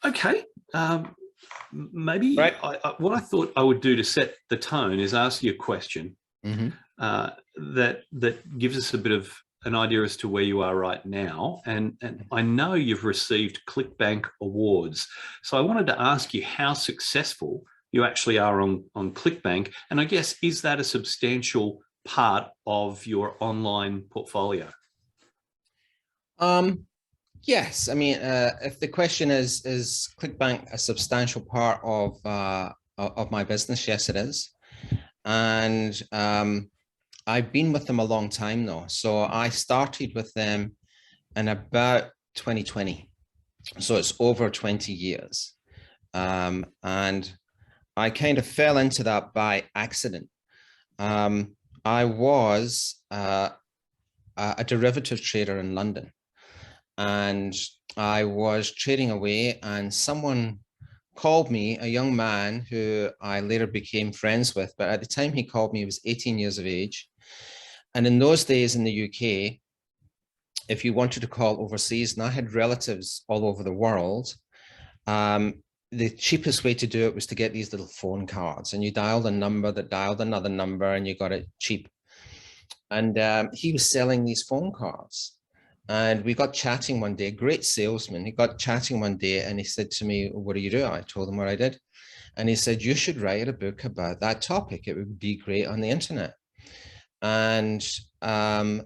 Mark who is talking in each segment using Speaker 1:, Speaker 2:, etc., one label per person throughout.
Speaker 1: Okay. Maybe
Speaker 2: Right.
Speaker 1: what I thought I would do to set the tone is ask you a question that gives us a bit of an idea as to where you are right now. And I know you've received ClickBank awards. So I wanted to ask you how successful you actually are on ClickBank. And I guess, is that a substantial part of your online portfolio?
Speaker 2: Yes. I mean, if the question is ClickBank a substantial part of my business? Yes, it is. And I've been with them a long time now. So I started with them in about 2020. So it's over 20 years. And I kind of fell into that by accident. I was a derivative trader in London, and I was trading away, and someone called me, a young man who I later became friends with, but at the time he called me, he was 18 years of age. And in those days in the UK, if you wanted to call overseas, and I had relatives all over the world, the cheapest way to do it was to get these little phone cards, and you dialed a number that dialed another number and you got it cheap. And he was selling these phone cards. And we got chatting one day, great salesman. He got chatting one day and he said to me, what do you do? I told him what I did. And he said, you should write a book about that topic. It would be great on the internet. And in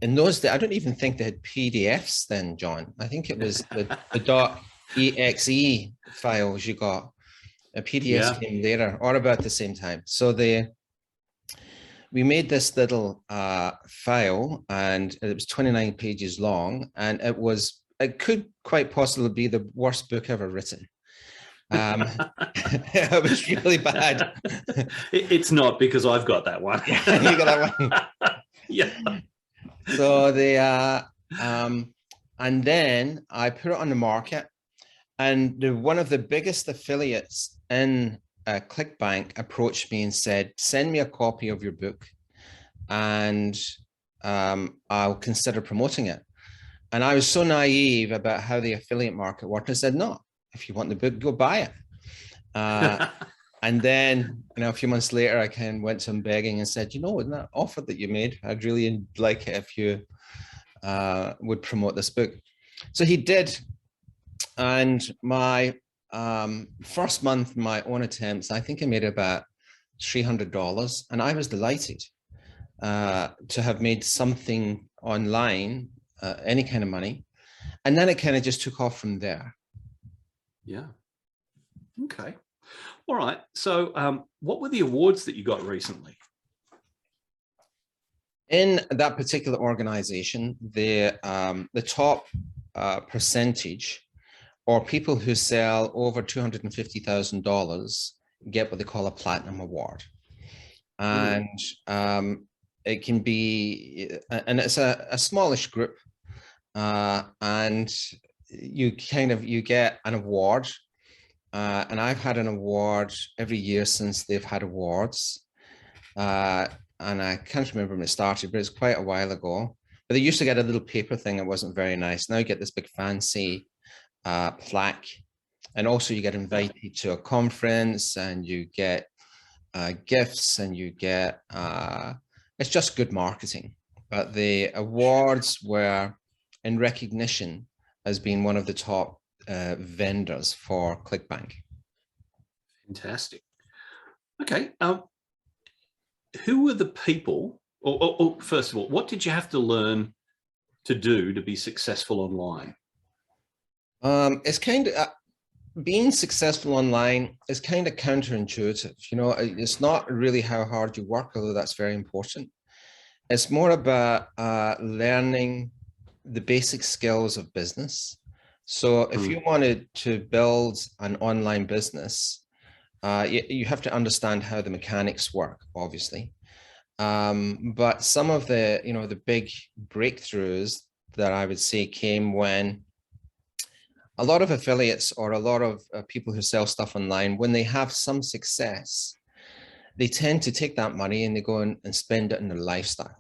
Speaker 2: those days, I don't even think they had PDFs then, John. I think it was the .exe files you got. A PDF came later or about the same time. So we made this little file, and it was 29 pages long, and it could quite possibly be the worst book ever written. It was really bad.
Speaker 1: It's not, because I've got that one.
Speaker 2: You got that one.
Speaker 1: Yeah.
Speaker 2: So and then I put it on the market, and one of the biggest affiliates in ClickBank approached me and said, send me a copy of your book and I'll consider promoting it. And I was so naive about how the affiliate market worked. I said, no, if you want the book, go buy it. And then, a few months later, I kind of went to him begging and said, in that offer that you made, I'd really like it if you would promote this book. So he did. And my first month, my own attempts, I think I made about $300, and I was delighted to have made something online, any kind of money. And then it kind of just took off from there.
Speaker 1: Yeah. Okay. All right. So what were the awards that you got recently?
Speaker 2: In that particular organization, the top percentage, or people who sell over $250,000, get what they call a platinum award. And it can be, and it's a smallish group, and you get an award. And I've had an award every year since they've had awards. And I can't remember when it started, but it's quite a while ago. But they used to get a little paper thing that wasn't very nice. Now you get this big fancy plaque, and also you get invited to a conference, and you get gifts, and you get it's just good marketing. But the awards were in recognition as being one of the top vendors for ClickBank.
Speaker 1: Fantastic. Okay. Who were the people, or first of all, what did you have to learn to do to be successful online?
Speaker 2: It's kind of being successful online is kind of counterintuitive. It's not really how hard you work, although that's very important. It's more about learning the basic skills of business. So if you wanted to build an online business, you have to understand how the mechanics work, obviously. But some of the, the big breakthroughs that I would say came when a lot of affiliates, or a lot of people who sell stuff online, when they have some success, they tend to take that money and they go and spend it in their lifestyle.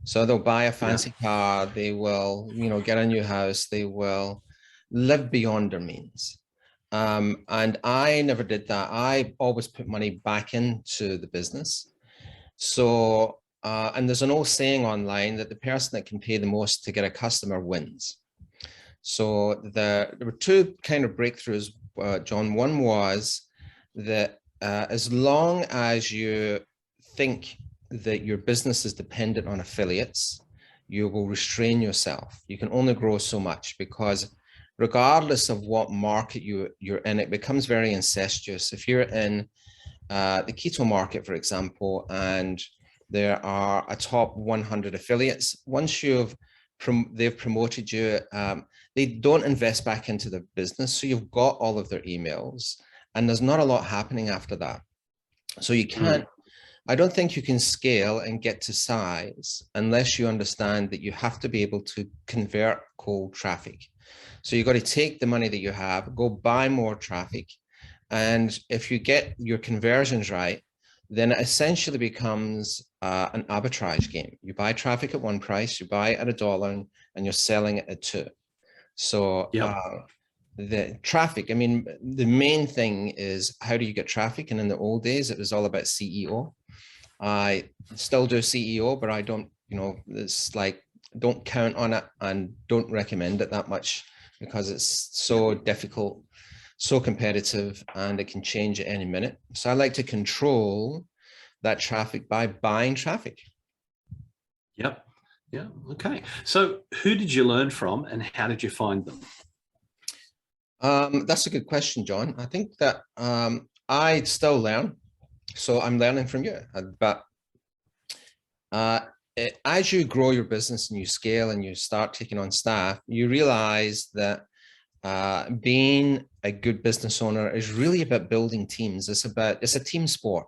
Speaker 2: So they'll buy a fancy car, they will, get a new house, they will live beyond their means. And I never did that. I always put money back into the business. So, and there's an old saying online that the person that can pay the most to get a customer wins. So there were two kind of breakthroughs, John. One was that as long as you think that your business is dependent on affiliates, you will restrain yourself. You can only grow so much, because regardless of what market you're in, it becomes very incestuous. If you're in the keto market, for example, and there are a top 100 affiliates, once they've promoted you, they don't invest back into the business. So you've got all of their emails, and there's not a lot happening after that. So you can't, I don't think you can scale and get to size unless you understand that you have to be able to convert cold traffic. So you've got to take the money that you have, go buy more traffic. And if you get your conversions right, then it essentially becomes an arbitrage game. You buy traffic at one price, you buy it at $1, and you're selling it at $2. So the traffic, I mean, the main thing is, how do you get traffic? And in the old days, it was all about CEO. I still do CEO, but I don't, it's like, don't count on it and don't recommend it that much, because it's so difficult, so competitive, and it can change at any minute. So I like to control that traffic by buying traffic.
Speaker 1: Yep. Yeah. Okay. So who did you learn from, and how did you find them?
Speaker 2: That's a good question, John. I think that I still learn. So I'm learning from you, but as you grow your business and you scale and you start taking on staff, you realize that being a good business owner is really about building teams. It's a team sport,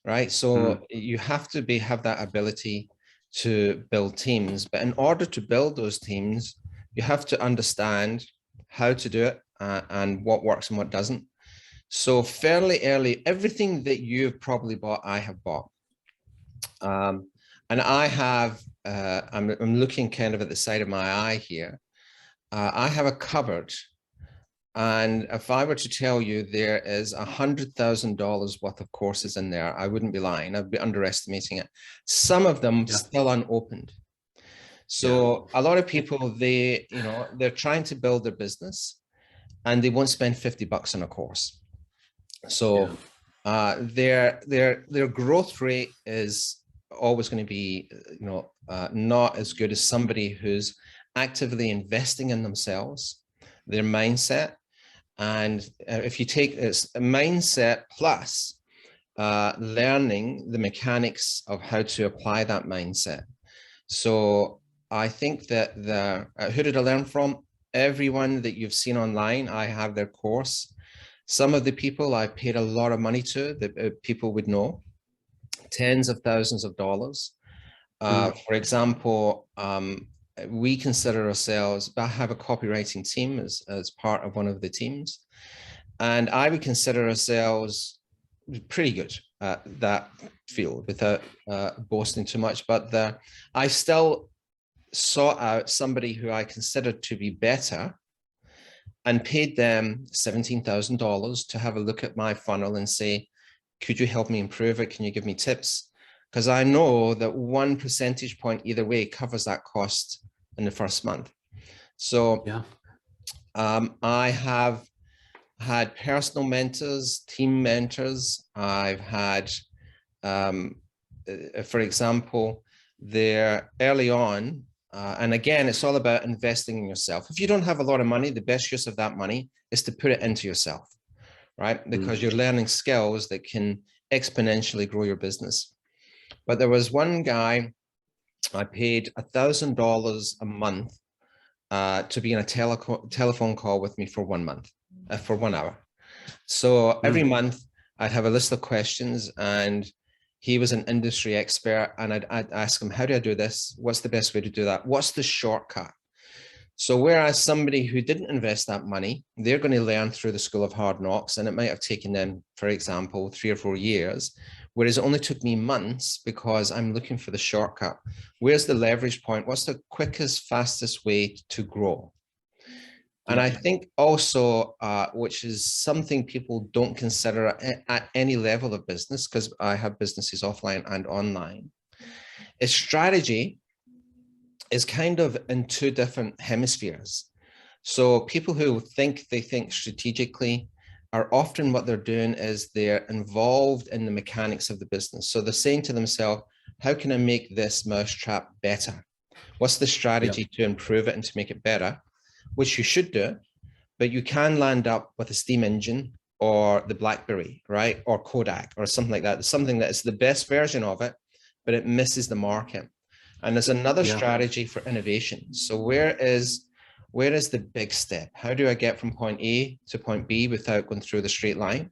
Speaker 2: right? So you have to have that ability to build teams, but in order to build those teams, you have to understand how to do it and what works and what doesn't. So fairly early, everything that you've probably bought, I have bought. And I have, I'm looking kind of at the side of my eye here. I have a cupboard. And if I were to tell you there is $100,000 worth of courses in there, I wouldn't be lying. I'd be underestimating it. Some of them still unopened. So a lot of people, they're trying to build their business and they won't spend $50 on a course. So their growth rate is always going to be, not as good as somebody who's actively investing in themselves, their mindset. And if you take this mindset plus learning the mechanics of how to apply that mindset. So I think that who did I learn from? Everyone that you've seen online, I have their course. Some of the people I paid a lot of money to, that people would know, tens of thousands of dollars. For example, we consider ourselves, I have a copywriting team as part of one of the teams. And I would consider ourselves pretty good at that field without boasting too much. But I still sought out somebody who I considered to be better and paid them $17,000 to have a look at my funnel and say, could you help me improve it? Can you give me tips? Because I know that 1 percentage point either way covers that cost in the first month. So I have had personal mentors, team mentors. I've had, for example, there early on, and again, it's all about investing in yourself. If you don't have a lot of money, the best use of that money is to put it into yourself, right? Because you're learning skills that can exponentially grow your business. But there was one guy, I paid $1,000 a month to be in a telephone call with me for 1 month, for 1 hour. So every month I'd have a list of questions, and he was an industry expert, and I'd ask him, how do I do this? What's the best way to do that? What's the shortcut? So whereas somebody who didn't invest that money, they're going to learn through the school of hard knocks, and it might have taken them, for example, 3 or 4 years, whereas it only took me months because I'm looking for the shortcut. Where's the leverage point? What's the quickest, fastest way to grow? And I think also, which is something people don't consider at any level of business, because I have businesses offline and online, is strategy is kind of in two different hemispheres. So people who think they think strategically are often what they're doing is they're involved in the mechanics of the business. So they're saying to themselves, how can I make this mousetrap better? What's the strategy to improve it and to make it better? Which you should do, but you can land up with a steam engine or the BlackBerry, right? Or Kodak or something like that. Something that is the best version of it, but it misses the market. And there's another strategy for innovation. So where is the big step? How do I get from point A to point B without going through the straight line?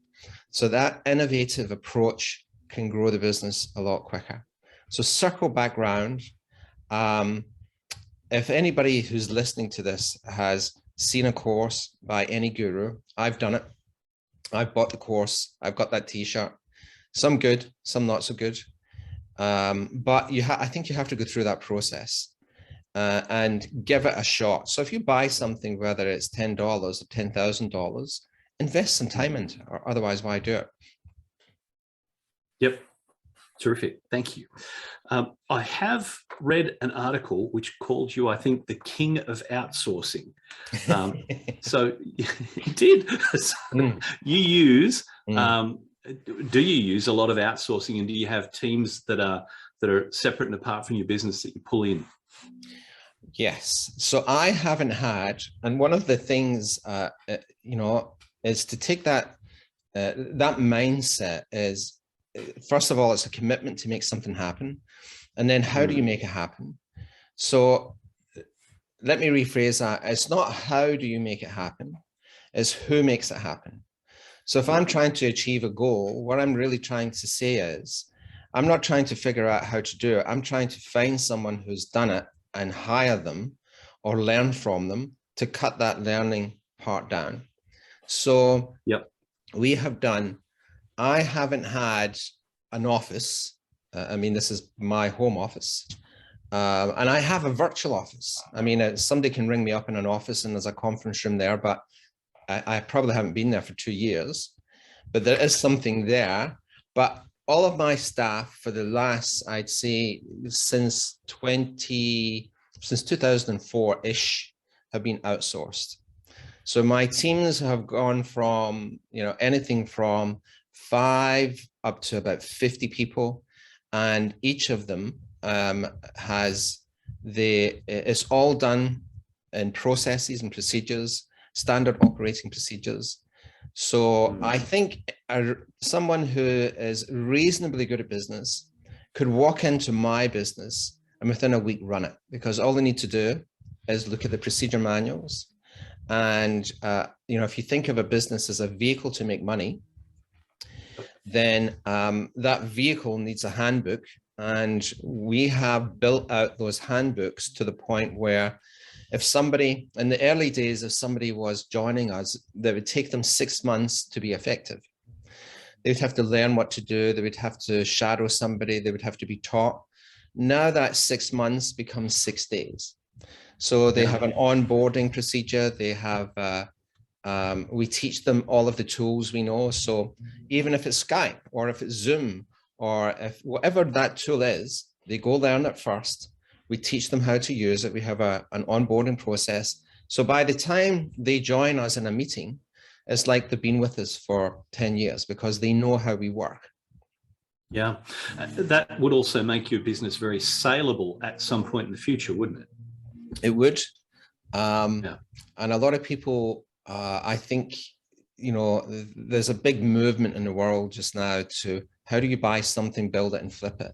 Speaker 2: So that innovative approach can grow the business a lot quicker. So circle back round. If anybody who's listening to this has seen a course by any guru, I've done it. I've bought the course. I've got that t-shirt. Some good, some not so good. But I think you have to go through that process and give it a shot. So if you buy something, whether it's $10 or $10,000, invest some time into it, or otherwise, why do it?
Speaker 1: Yep. Terrific. Thank you. I have read an article which called you, I think, the king of outsourcing. So you did. You use, do you use a lot of outsourcing, and do you have teams that are separate and apart from your business that you pull in?
Speaker 2: Yes. So I haven't had, and one of the things, is to take that mindset is, first of all, it's a commitment to make something happen. And then how do you make it happen? So let me rephrase that. It's not how do you make it happen, it's who makes it happen. So if I'm trying to achieve a goal, what I'm really trying to say is, I'm not trying to figure out how to do it. I'm trying to find someone who's done it and hire them or learn from them to cut that learning part down. So we have done, I haven't had an office. I mean, this is my home office. And I have a virtual office. I mean, somebody can ring me up in an office and there's a conference room there, but I probably haven't been there for 2 years, but there is something there. But all of my staff for the last, I'd say since 2004-ish have been outsourced. So my teams have gone from, anything from 5 up to about 50 people. And each of them it's all done in processes and procedures, standard operating procedures. So I think someone who is reasonably good at business could walk into my business and within a week run it, because all they need to do is look at the procedure manuals. And, if you think of a business as a vehicle to make money, then that vehicle needs a handbook. And we have built out those handbooks to the point where if somebody, in the early days, if somebody was joining us, they would take them 6 months to be effective. They would have to learn what to do. They would have to shadow somebody. They would have to be taught. Now that 6 months becomes 6 days. So they have an onboarding procedure. They have, we teach them all of the tools we know. So even if it's Skype or if it's Zoom or if whatever that tool is, they go learn it first. We teach them how to use it. We have an onboarding process. So by the time they join us in a meeting, it's like they've been with us for 10 years because they know how we work.
Speaker 1: Yeah, that would also make your business very saleable at some point in the future, wouldn't it?
Speaker 2: It would. And a lot of people, I think, there's a big movement in the world just now to how do you buy something, build it and flip it.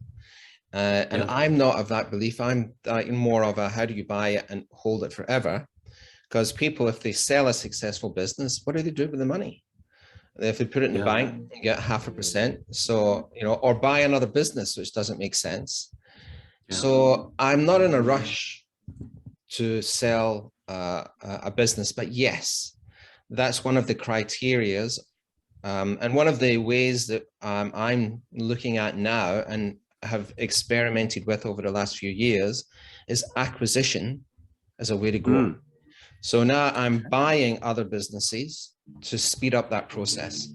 Speaker 2: And I'm not of that belief. I'm more of a how do you buy it and hold it forever? Because people, if they sell a successful business, what do they do with the money? If they put it in the bank, you get 0.5%. So, or buy another business, which doesn't make sense. So I'm not in a rush to sell a business, but yes, that's one of the criterias. And one of the ways that I'm looking at now and have experimented with over the last few years is acquisition as a way to grow. So now I'm buying other businesses to speed up that process.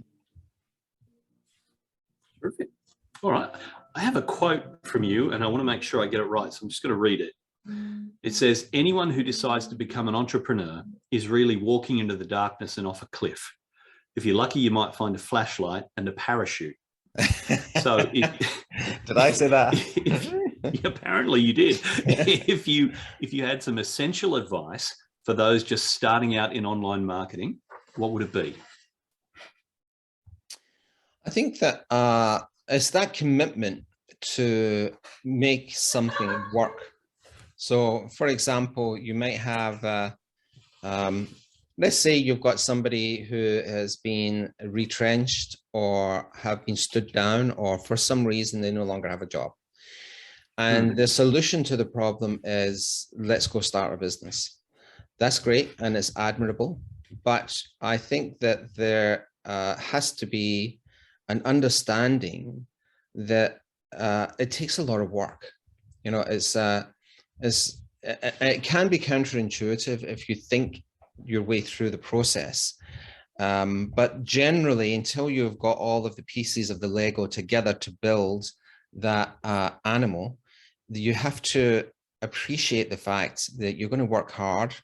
Speaker 1: Terrific. All right. I have a quote from you, and I want to make sure I get it right. So I'm just going to read it. It says, anyone who decides to become an entrepreneur is really walking into the darkness and off a cliff. If you're lucky, you might find a flashlight and a parachute. So
Speaker 2: did I say that?
Speaker 1: Apparently you did. If you had some essential advice for those just starting out in online marketing, what would it be?
Speaker 2: I think that it's that commitment to make something work. So, for example, you might have, let's say you've got somebody who has been retrenched or have been stood down, or for some reason they no longer have a job. And the solution to the problem is, let's go start a business. That's great and it's admirable, but I think that there has to be an understanding that it takes a lot of work. You know, it can be counterintuitive if you think your way through the process. But generally, until you've got all of the pieces of the Lego together to build that animal, you have to appreciate the fact that you're going to work hard.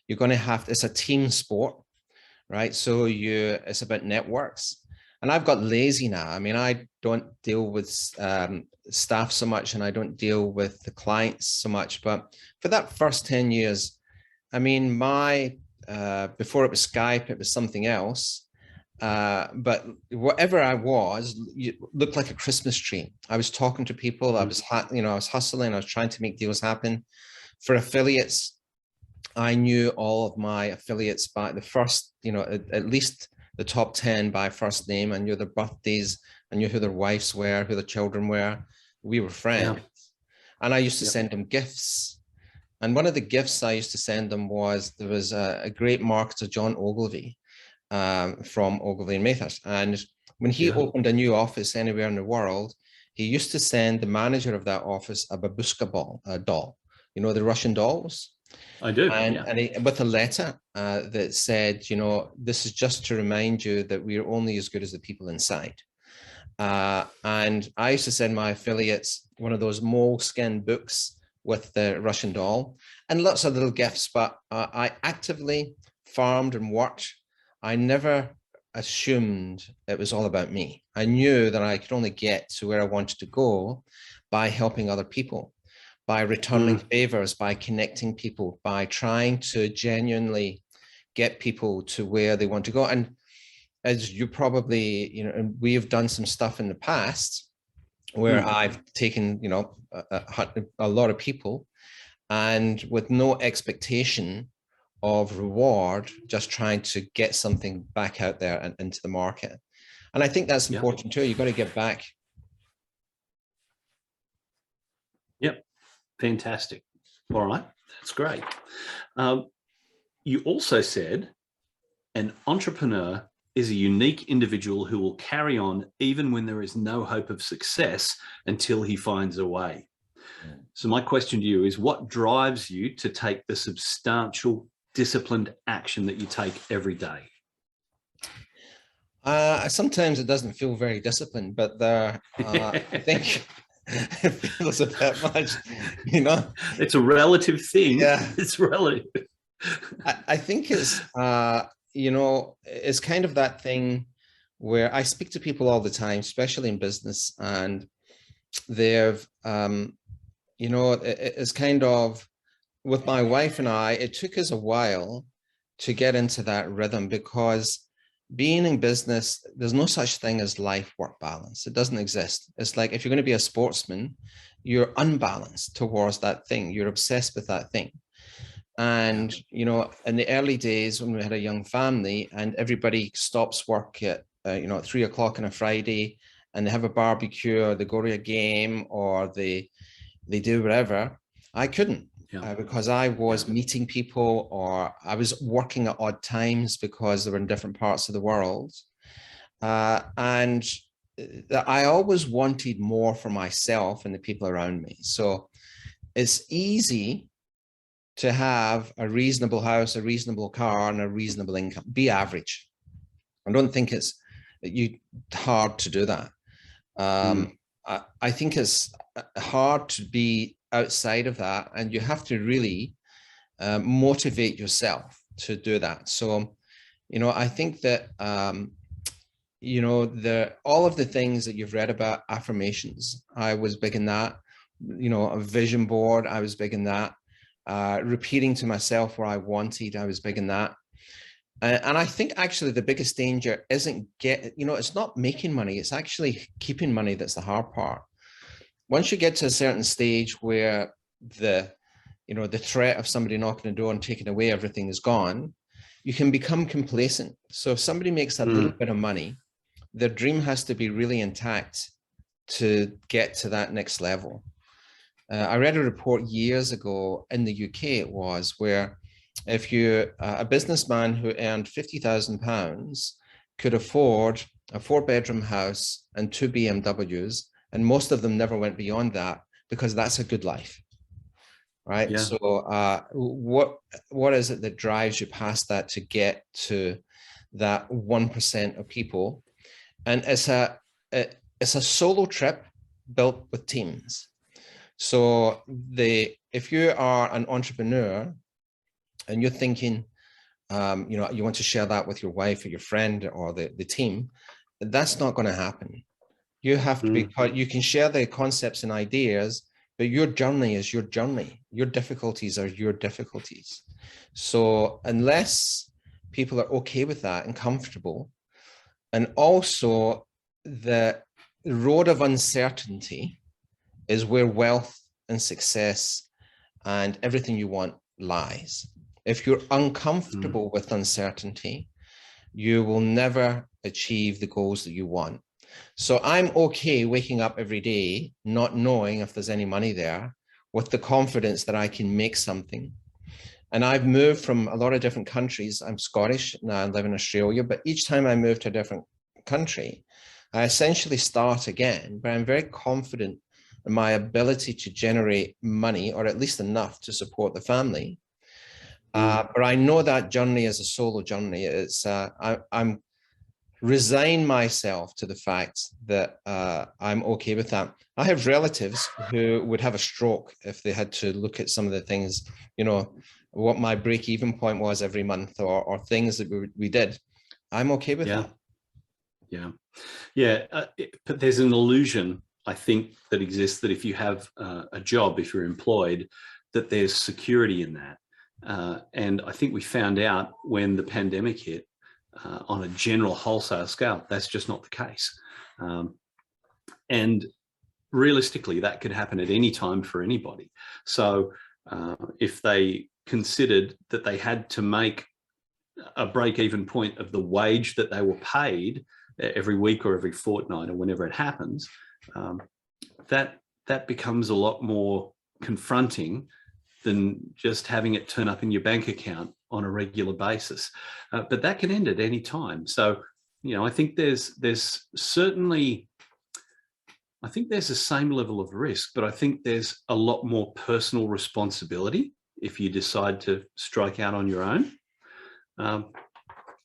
Speaker 2: You're going to have, it's a team sport, right? So it's about networks. And I've got lazy now. I mean, I don't deal with staff so much, and I don't deal with the clients so much. But for that first 10 years, I mean, before it was Skype, it was something else. But whatever I was, it looked like a Christmas tree. I was talking to people. I was hustling. I was trying to make deals happen. For affiliates, I knew all of my affiliates by the first, at least the top 10 by first name. I knew their birthdays. I knew who their wives were, who their children were. We were friends. Yeah. And I used to send them gifts. And one of the gifts I used to send them was, there was a great marketer, John Ogilvy, from Ogilvy and Mather. And when he opened a new office anywhere in the world, he used to send the manager of that office a babushka doll, the Russian dolls.
Speaker 1: I do.
Speaker 2: And with a letter that said, this is just to remind you that we're only as good as the people inside. And I used to send my affiliates one of those moleskin books with the Russian doll and lots of little gifts, but I actively farmed and worked. I never assumed it was all about me. I knew that I could only get to where I wanted to go by helping other people, by returning favors, by connecting people, by trying to genuinely get people to where they want to go. And as you probably, and we have done some stuff in the past where I've taken, a lot of people, and with no expectation of reward, just trying to get something back out there and into the market. And I think that's important too. You've got to get back.
Speaker 1: Yep. Fantastic. All right. That's great. You also said an entrepreneur is a unique individual who will carry on even when there is no hope of success until he finds a way. So my question to you is, what drives you to take the substantial, disciplined action that you take every day?
Speaker 2: Sometimes it doesn't feel very disciplined, but I think it feels a bit much,
Speaker 1: It's a relative thing.
Speaker 2: Yeah,
Speaker 1: it's relative.
Speaker 2: I think it's, it's kind of that thing where I speak to people all the time, especially in business, and they've, it's kind of, with my wife and I, it took us a while to get into that rhythm, because being in business, there's no such thing as life-work balance. It doesn't exist. It's like, if you're going to be a sportsman, you're unbalanced towards that thing. You're obsessed with that thing. And, in the early days when we had a young family and everybody stops work at, at 3 o'clock on a Friday, and they have a barbecue, or they go to a game, or they do whatever, I couldn't. Because I was meeting people, or I was working at odd times because they were in different parts of the world. And I always wanted more for myself and the people around me. So it's easy to have a reasonable house, a reasonable car, and a reasonable income. Be average. I don't think it's hard to do that. I think it's hard to be outside of that, and you have to really motivate yourself to do that. So, I think that all of the things that you've read about, affirmations, I was big in that. A vision board, I was big in that. Repeating to myself where I wanted, I was big in that. And I think actually the biggest danger isn't it's not making money, it's actually keeping money that's the hard part. Once you get to a certain stage where the threat of somebody knocking the door and taking away everything is gone, you can become complacent. So if somebody makes a little bit of money, their dream has to be really intact to get to that next level. I read a report years ago in the UK, it was, where if you, a businessman who earned £50,000 could afford a 4-bedroom house and 2 BMWs, and most of them never went beyond that because that's a good life, right? Yeah. So what is it that drives you past that to get to that 1% of people? And it's a solo trip built with teams. So if you are an entrepreneur and you're thinking, you want to share that with your wife or your friend or the team, that's not going to happen. You have to you can share the concepts and ideas, but your journey is your journey. Your difficulties are your difficulties. So unless people are okay with that and comfortable, and also the road of uncertainty is where wealth and success and everything you want lies. If you're uncomfortable with uncertainty, you will never achieve the goals that you want. So I'm okay waking up every day, not knowing if there's any money there, with the confidence that I can make something. And I've moved from a lot of different countries. I'm Scottish, now I live in Australia, but each time I move to a different country, I essentially start again, but I'm very confident in my ability to generate money, or at least enough to support the family. But I know that journey is a solo journey. It's I'm resign myself to the fact that I'm okay with that. I have relatives who would have a stroke if they had to look at some of the things, what my break-even point was every month, or things that we did. I'm okay with that.
Speaker 1: But there's an illusion, I think, that exists that if you have a job, if you're employed, that there's security in that. And I think we found out when the pandemic hit, on a general wholesale scale, that's just not the case. And realistically, that could happen at any time for anybody. So if they considered that they had to make a break-even point of the wage that they were paid every week or every fortnight or whenever it happens, that becomes a lot more confronting than just having it turn up in your bank account on a regular basis. But that can end at any time. So, I think there's certainly, I think there's the same level of risk, but I think there's a lot more personal responsibility if you decide to strike out on your own.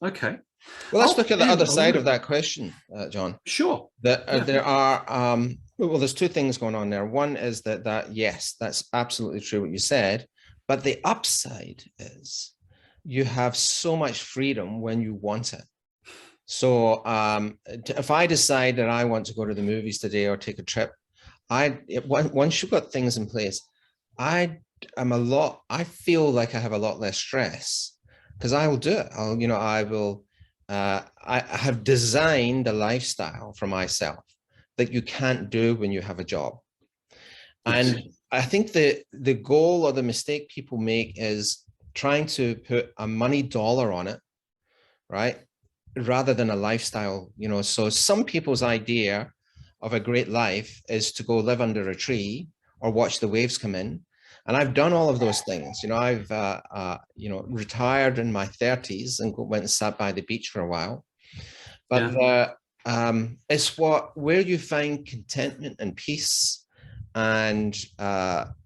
Speaker 1: Okay.
Speaker 2: Well, let's look at the other side of that question, John.
Speaker 1: Sure.
Speaker 2: There are, there's two things going on there. One is that yes, that's absolutely true what you said, but the upside is you have so much freedom when you want it. So if I decide that I want to go to the movies today or take a trip, once you've got things in place, I feel like I have a lot less stress because I will do it. I have designed a lifestyle for myself that you can't do when you have a job. And I think the goal or the mistake people make is trying to put a money dollar on it, right? Rather than a lifestyle, so some people's idea of a great life is to go live under a tree or watch the waves come in. And I've done all of those things. I've, retired in my 30s and went and sat by the beach for a while. But it's where you find contentment and peace and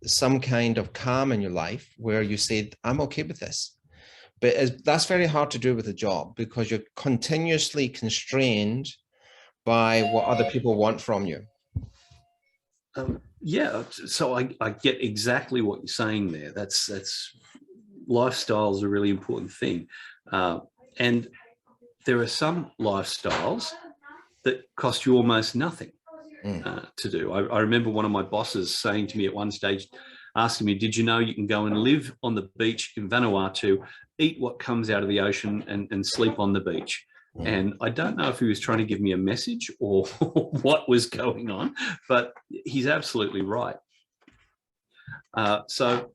Speaker 2: some kind of calm in your life where you say, I'm okay with this. But that's very hard to do with a job because you're continuously constrained by what other people want from you.
Speaker 1: Yeah, so I get exactly what you're saying there. That's lifestyle is a really important thing, and there are some lifestyles that cost you almost nothing to do. I remember one of my bosses saying to me at one stage, asking me, "Did you know you can go and live on the beach in Vanuatu, eat what comes out of the ocean, and sleep on the beach?" And I don't know if he was trying to give me a message or what was going on, but he's absolutely right. So,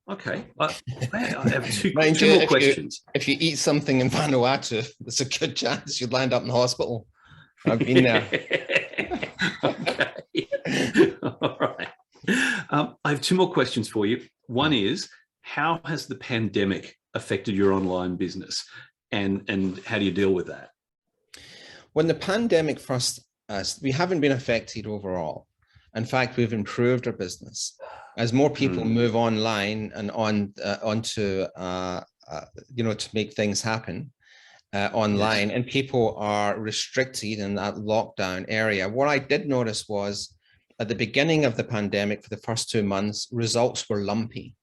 Speaker 1: okay, I have two more questions.
Speaker 2: If you eat something in Vanuatu, there's a good chance you'd land up in the hospital. I've been there.
Speaker 1: Okay. All right. I have two more questions for you. One is, how has the pandemic affected your online business? And how do you deal with that?
Speaker 2: When the pandemic first, we haven't been affected overall. In fact, we've improved our business as more people move online and onto to make things happen online, yes. And people are restricted in that lockdown area. What I did notice was at the beginning of the pandemic, for the first 2 months, results were lumpy.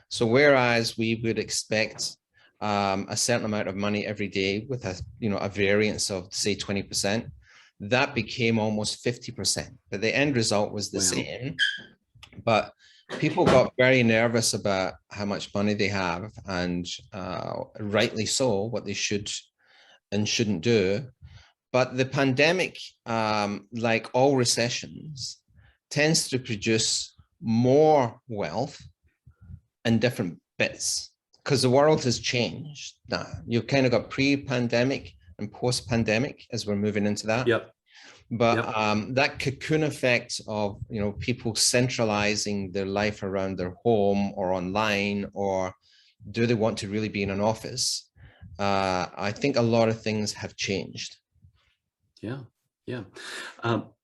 Speaker 2: So whereas we would expect a certain amount of money every day with a variance of say 20%, that became almost 50%, but the end result was the same. But people got very nervous about how much money they have, and rightly so, what they should and shouldn't do. But the pandemic, like all recessions, tends to produce more wealth in different bits, because the world has changed now. You've kind of got pre-pandemic and post-pandemic as we're moving into that.
Speaker 1: Yep.
Speaker 2: But that cocoon effect of people centralizing their life around their home or online, or do they want to really be in an office? I think a lot of things have changed.
Speaker 1: Yeah.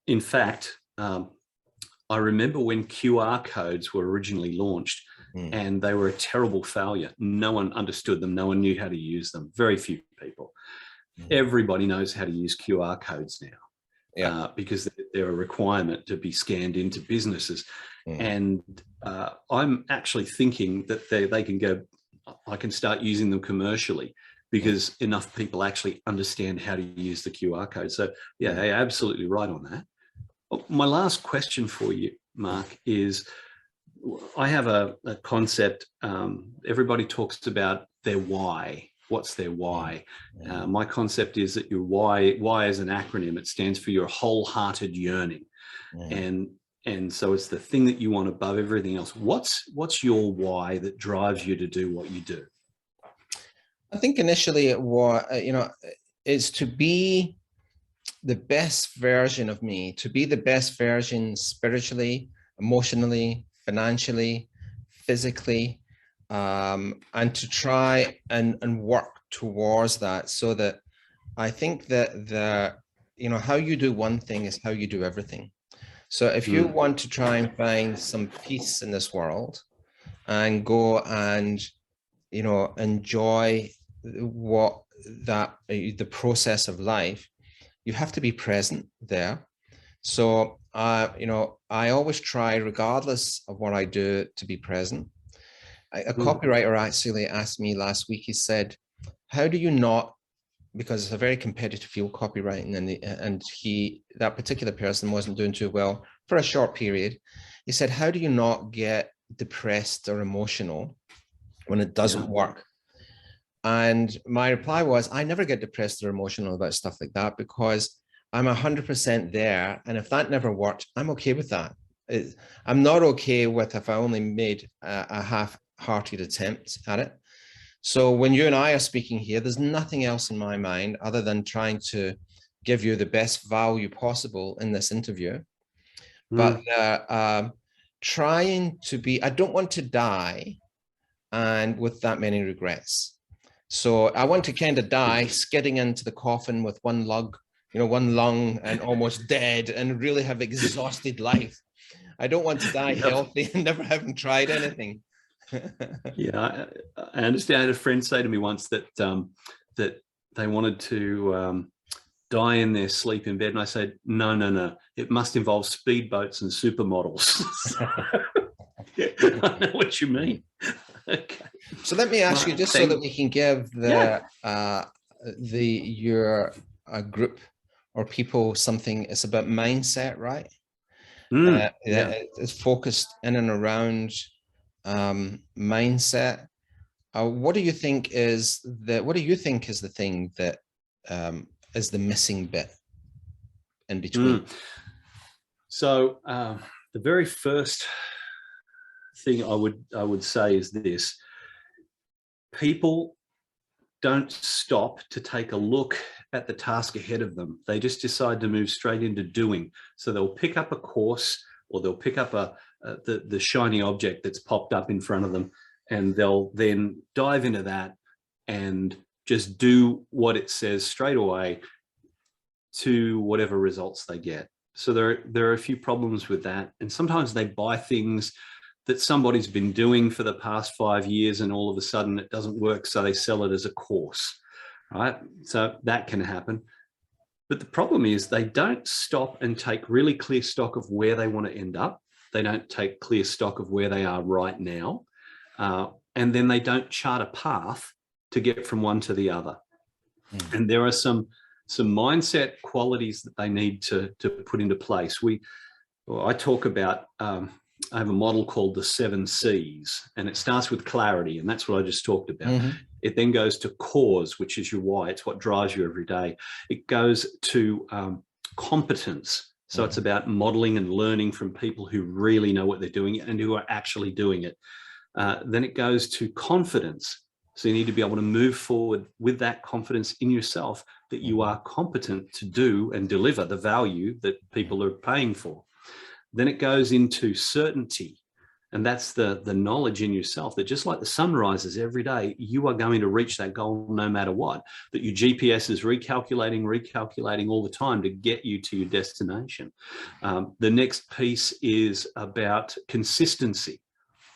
Speaker 1: In fact, I remember when QR codes were originally launched, and they were a terrible failure. No one understood them. No one knew how to use them. Very few people. Everybody knows how to use QR codes now, because they're a requirement to be scanned into businesses. And I'm actually thinking that they can go, I can start using them commercially, because enough people actually understand how to use the QR code. So yeah, you're absolutely right on that. My last question for you, Mark, is I have a concept. Everybody talks about their why. What's their why? My concept is that your why is an acronym. It stands for your wholehearted yearning. And so it's the thing that you want above everything else. What's your why that drives you to do what you do?
Speaker 2: I think initially it was, is to be the best version of me, to be the best version spiritually, emotionally, financially, physically, and to try and work towards that. So that I think that how you do one thing is how you do everything. So if you want to try and find some peace in this world and go and enjoy the process of life, you have to be present there. So I always try, regardless of what I do, to be present. A copywriter actually asked me last week, he said, how do you not, because it's a very competitive field, copywriting, and that particular person wasn't doing too well for a short period. He said, how do you not get depressed or emotional when it doesn't work? And my reply was, I never get depressed or emotional about stuff like that, because I'm 100% there. And if that never worked, I'm okay with that. I'm not okay with if I only made a half-hearted attempt at it. So when you and I are speaking here, there's nothing else in my mind other than trying to give you the best value possible in this interview. But trying to be, I don't want to die and with that many regrets. So I want to kind of die skidding into the coffin with one lung and almost dead, and really have exhausted life. I don't want to die
Speaker 1: Yep.
Speaker 2: healthy and never having tried anything.
Speaker 1: Yeah, I understand. I had a friend say to me once that that they wanted to die in their sleep in bed, and I said, no, no, no. It must involve speedboats and supermodels. Yeah, I know what you mean. Okay.
Speaker 2: So let me ask you, just so that we can give the your group or people something. It's about mindset, right?
Speaker 1: Yeah.
Speaker 2: It's focused in and around mindset. What do you think is the thing that is the missing bit in between?
Speaker 1: So the very first thing I would say is this: people don't stop to take a look at the task ahead of them. They just decide to move straight into doing. So they'll pick up a course, or they'll pick up the shiny object that's popped up in front of them, and they'll then dive into that and just do what it says straight away to whatever results they get. So there are a few problems with that. And sometimes they buy things that somebody's been doing for the past 5 years, and all of a sudden it doesn't work, so they sell it as a course, right? So that can happen. But the problem is they don't stop and take really clear stock of where they want to end up. They don't take clear stock of where they are right now. And then they don't chart a path to get from one to the other. And there are some mindset qualities that they need to put into place. I talk about, I have a model called the 7 C's, and it starts with clarity, and that's what I just talked about. It then goes to cause, which is your why. It's what drives you every day. It goes to competence. So it's about modeling and learning from people who really know what they're doing and who are actually doing it. Then it goes to confidence. So you need to be able to move forward with that confidence in yourself that you are competent to do and deliver the value that people are paying for. Then it goes into certainty. And that's the knowledge in yourself that just like the sun rises every day, you are going to reach that goal no matter what, that your GPS is recalculating all the time to get you to your destination. The next piece is about consistency.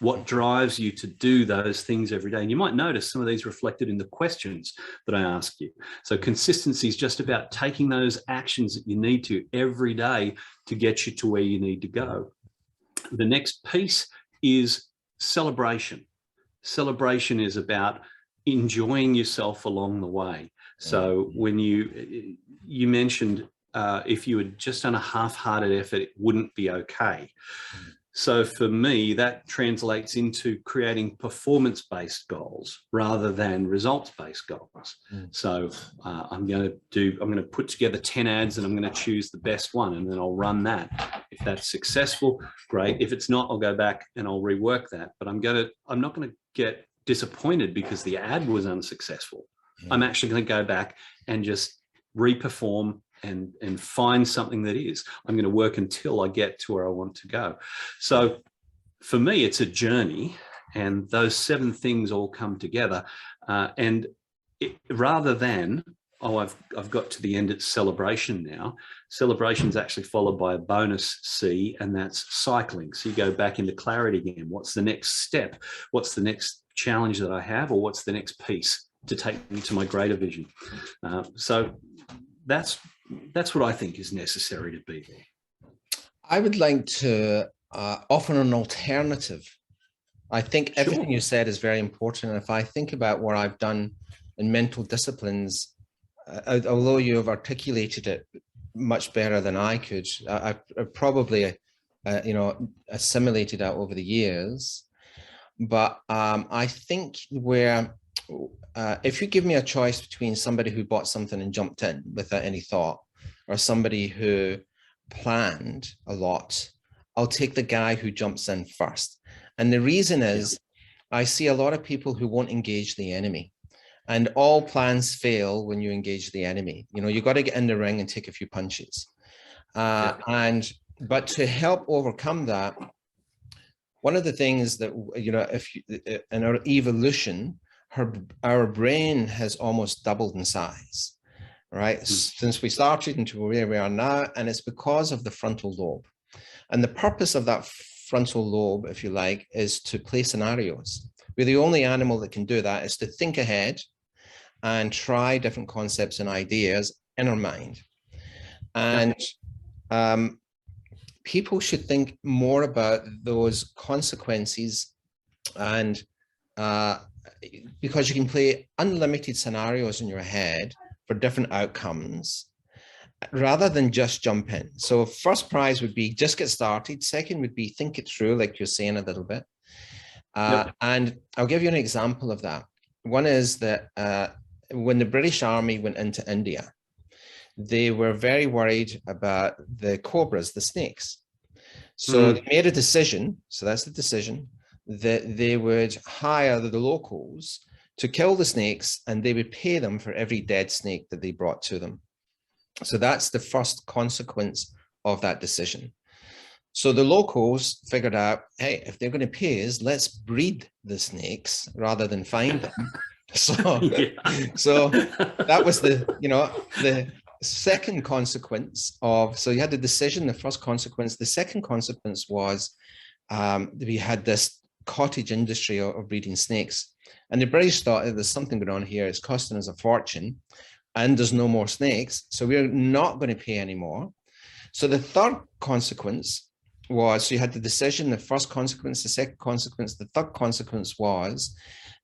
Speaker 1: What drives you to do those things every day? And you might notice some of these reflected in the questions that I ask you. So consistency is just about taking those actions that you need to every day to get you to where you need to go. The next piece is celebration. Celebration is about enjoying yourself along the way. So when you mentioned if you had just done a half-hearted effort, it wouldn't be okay. So for me, that translates into creating performance-based goals rather than results-based goals. So I'm going to put together 10 ads and I'm going to choose the best one, and then I'll run that. If that's successful, great. If it's not, I'll go back and I'll rework that. But I'm not going to get disappointed because the ad was unsuccessful. I'm actually going to go back and just reperform and find something that is. I'm going to work until I get to where I want to go. So for me, it's a journey, and those 7 things all come together. Rather than, I've got to the end, it's celebration now. Celebration is actually followed by a bonus C, and that's cycling. So you go back into clarity again. What's the next step? What's the next challenge that I have? Or what's the next piece to take me to my greater vision? So that's what I think is necessary to be there.
Speaker 2: I would like to offer an alternative. I think everything you said is very important. If I think about what I've done in mental disciplines, although you have articulated it much better than I could, I've probably assimilated that over the years. But I think if you give me a choice between somebody who bought something and jumped in without any thought, or somebody who planned a lot, I'll take the guy who jumps in first. And the reason is I see a lot of people who won't engage the enemy, and all plans fail when you engage the enemy. You got to get in the ring and take a few punches. But to help overcome that, one of the things that, in our evolution, our brain has almost doubled in size, right? Since we started into where we are now, and it's because of the frontal lobe. And the purpose of that frontal lobe, if you like, is to play scenarios. We're the only animal that can do that, is to think ahead and try different concepts and ideas in our mind. And people should think more about those consequences, and because you can play unlimited scenarios in your head for different outcomes rather than just jump in. So first prize would be just get started. Second would be think it through, like you're saying a little bit. And I'll give you an example of that. One is that when the British Army went into India, they were very worried about the cobras, the snakes. So they made a decision, so that's the decision, that they would hire the locals to kill the snakes, and they would pay them for every dead snake that they brought to them. So that's the first consequence of that decision. So the locals figured out, hey, if they're going to pay us, let's breed the snakes rather than find them. So, so that was the second consequence of, so you had the decision, the first consequence. The second consequence was we had this cottage industry of breeding snakes. And the British thought there's something going on here. It's costing us a fortune and there's no more snakes. So we're not going to pay anymore. So the third consequence was, so you had the decision, the first consequence, the second consequence, the third consequence was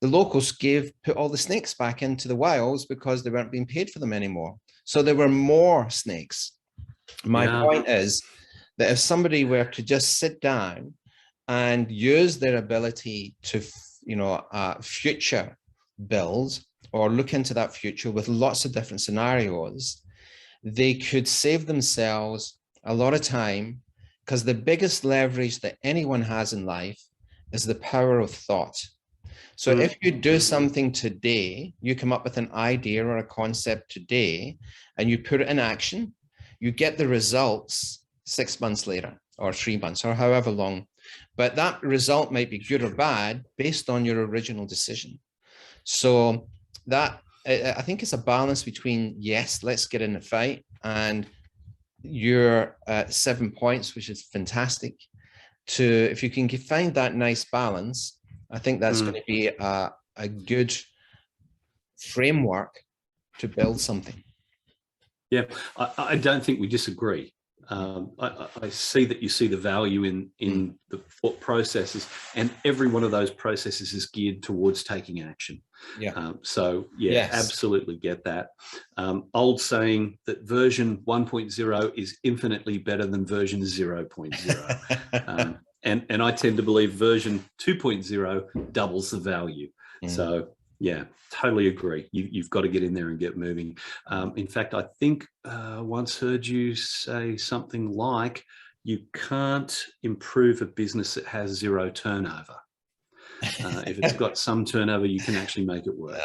Speaker 2: the locals put all the snakes back into the wilds because they weren't being paid for them anymore. So there were more snakes. My point is that if somebody were to just sit down and use their ability to, future build or look into that future with lots of different scenarios, they could save themselves a lot of time, because the biggest leverage that anyone has in life is the power of thought. So if you do something today, you come up with an idea or a concept today, and you put it in action, you get the results 6 months later, or 3 months, or however long. But that result might be good or bad based on your original decision. So that, I think, it's a balance between, yes, let's get in the fight, and your 7 points, which is fantastic. To, if you can find that nice balance, I think that's going to be a good framework to build something.
Speaker 1: Yeah, I don't think we disagree. I see that you see the value in the thought processes, and every one of those processes is geared towards taking action. So yes. Absolutely get that. Old saying that version 1.0 is infinitely better than version 0.0. And I tend to believe version 2.0 doubles the value. So yeah, totally agree. You've got to get in there and get moving. In fact, I think once heard you say something like, you can't improve a business that has zero turnover. If it's got some turnover, you can actually make it work.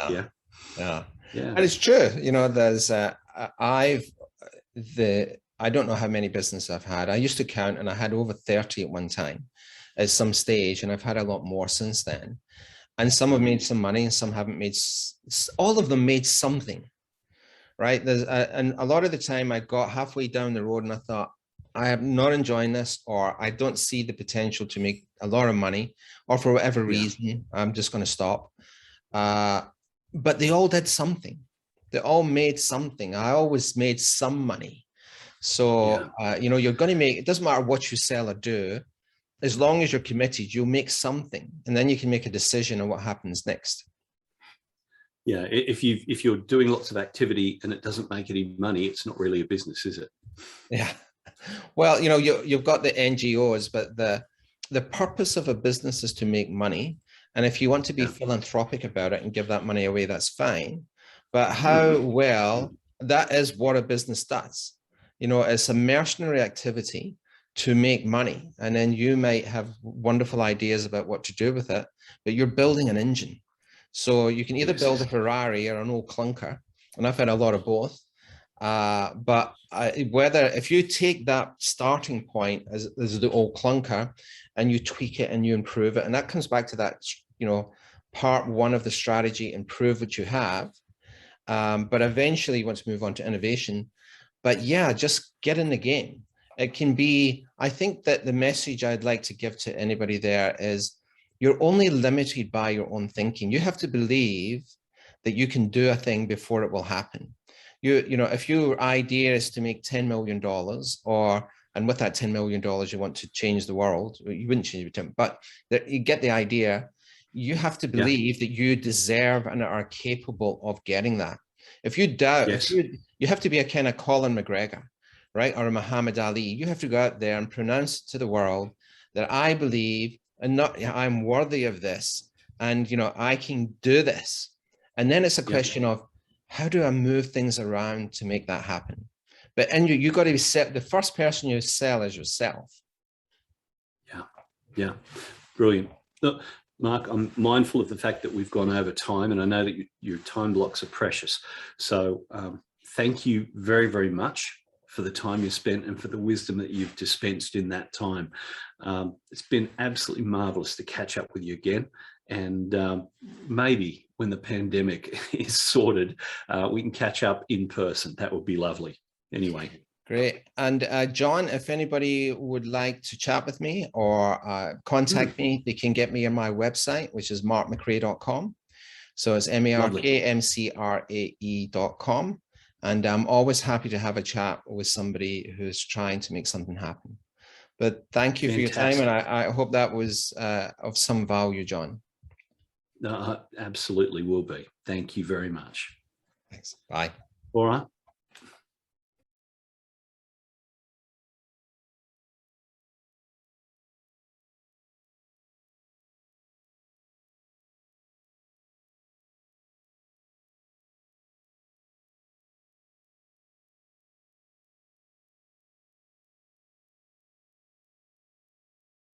Speaker 1: Yeah. And it's true. There's I don't know how many businesses I've had. I used to count, and I had over 30 at one time at some stage, and I've had a lot more since then. And some have made some money, and some haven't made. All of them made something, right? And a lot of the time, I got halfway down the road, and I thought, I am not enjoying this, or I don't see the potential to make a lot of money, or for whatever reason, I'm just going to stop. But they all did something. They all made something. I always made some money. So, you're going to make, it doesn't matter what you sell or do, as long as you're committed, you'll make something, and then you can make a decision on what happens next. Yeah, if you're doing lots of activity and it doesn't make any money, it's not really a business, is it?
Speaker 2: Yeah. Well, you've got the NGOs, but the purpose of a business is to make money. And if you want to be philanthropic about it and give that money away, that's fine. But how well, that is what a business does. It's a mercenary activity to make money. And then you might have wonderful ideas about what to do with it, but you're building an engine. So you can either build a Ferrari or an old clunker. And I've had a lot of both. But if you take that starting point as the old clunker, and you tweak it and you improve it, and that comes back to that, part one of the strategy, improve what you have. But eventually you want to move on to innovation. But yeah, just get in the game. It can be, I think that the message I'd like to give to anybody there is you're only limited by your own thinking. You have to believe that you can do a thing before it will happen. You know, if your idea is to make $10 million and with that $10 million, you want to change the world, you wouldn't change it, but you get the idea. You have to believe that you deserve and are capable of getting that. If you doubt, if you have to be a kind of Colin McGregor, right? Or a Muhammad Ali, you have to go out there and pronounce to the world that I believe and not, I'm worthy of this. And, you know, I can do this. And then it's a question of how do I move things around to make that happen? But and you got to be set. The first person you sell is yourself.
Speaker 1: Yeah. Brilliant. Look, Mark, I'm mindful of the fact that we've gone over time, and I know that your time blocks are precious. So thank you very, very much for the time you spent and for the wisdom that you've dispensed in that time. It's been absolutely marvelous to catch up with you again. And maybe when the pandemic is sorted, we can catch up in person. That would be lovely. Anyway.
Speaker 2: Great. And John, if anybody would like to chat with me or contact me, they can get me on my website, which is markmcrae.com. So it's markmcrae.com. And I'm always happy to have a chat with somebody who's trying to make something happen. But thank you for your time. And I hope that was of some value, John.
Speaker 1: No, absolutely will be. Thank you very much.
Speaker 2: Thanks. Bye.
Speaker 1: All right.